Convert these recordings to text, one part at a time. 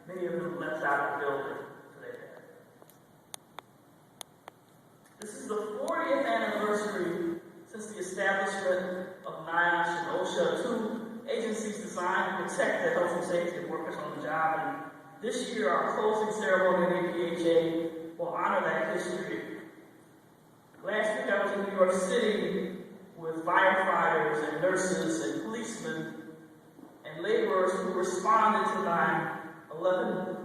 Many of them left out of the building today. This is the 40th anniversary since the establishment of NIOSH and OSHA, two agencies designed to protect the health and safety of workers on the job. And this year, our closing ceremony at MPH will honor that history. Last week, I was in New York City with firefighters and nurses and policemen and laborers who responded to 9/11.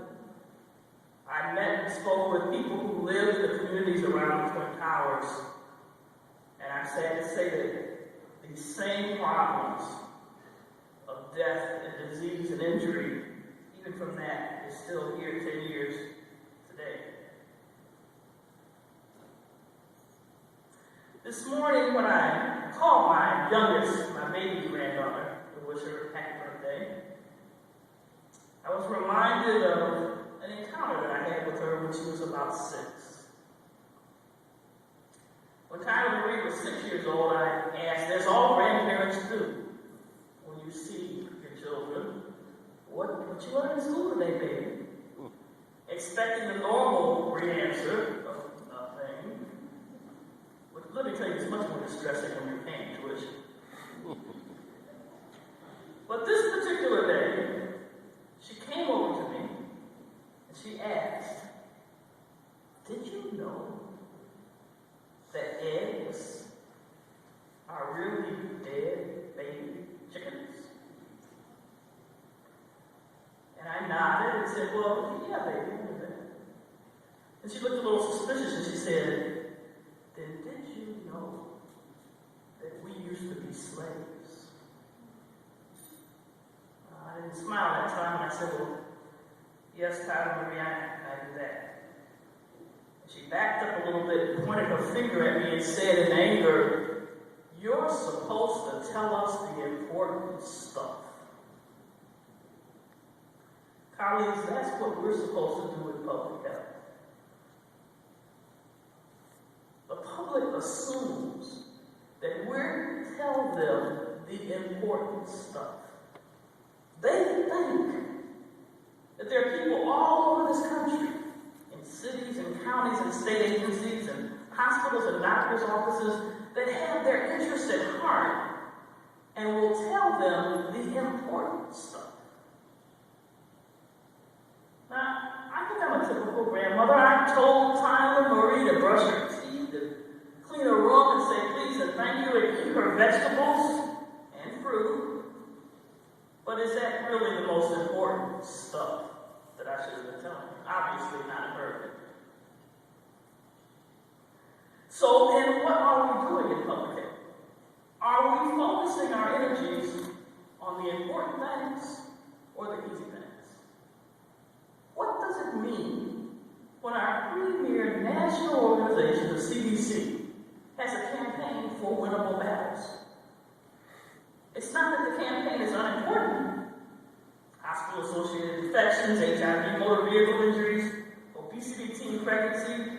I met and spoke with people who lived in the communities around the Twin Towers. And I'm sad to say that these same problems of death and disease and injury, even from that, is still here 10 years today. This morning, when I called my youngest, my baby granddaughter, to wish her a happy birthday, I was reminded of an encounter that I had with her when she was about 6. When Rae Murray was 6 years old, I asked, as all grandparents do, when you see your children, what you learn in school today, baby? Expecting the normal answer of nothing. Which, let me tell you, it's much more distressing when you're paying tuition. But this particular day, she came over to me and she asked, did you know that eggs are really dead baby chickens? And I nodded and said, well, yeah, baby, I knew that. And she looked a little suspicious and she said, then did you know that we used to be slaves? I didn't smile that time, and I said, well, yes, Rae Murray, I knew that. And she backed up a little bit and pointed her finger at me and said in anger, you're supposed to tell us the important stuff. Colleagues, that's what we're supposed to do in public health. The public assumes that we're to tell them the important stuff. They think that there are people all over this country, in cities and counties and state agencies and hospitals and doctors' offices, that have their interests at heart and will tell them the important stuff. Now, I think I'm a typical grandmother. I told Rae Murray to brush her teeth and clean her room and say please and thank you and eat her vegetables and fruit. But is that really the most important stuff that I should have been telling you? Obviously not in her opinion. So then what are we doing in public health? Are we focusing our energies on the important things or the easy things? What does it mean when our premier national organization, the CDC, has a campaign for winnable battles? It's not that the campaign is unimportant. Hospital-associated infections, HIV, motor vehicle injuries, obesity, teen pregnancy,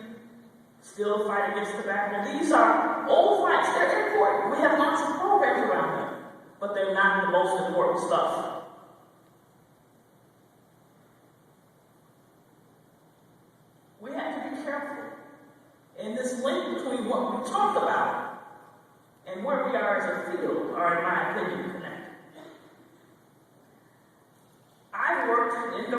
still fight against tobacco. These are old fights. They're important. We have lots of programs around them, but they're not the most important stuff. We have to be careful in this link between what we talk about and where we are as a field are, in my opinion, connected. I worked in the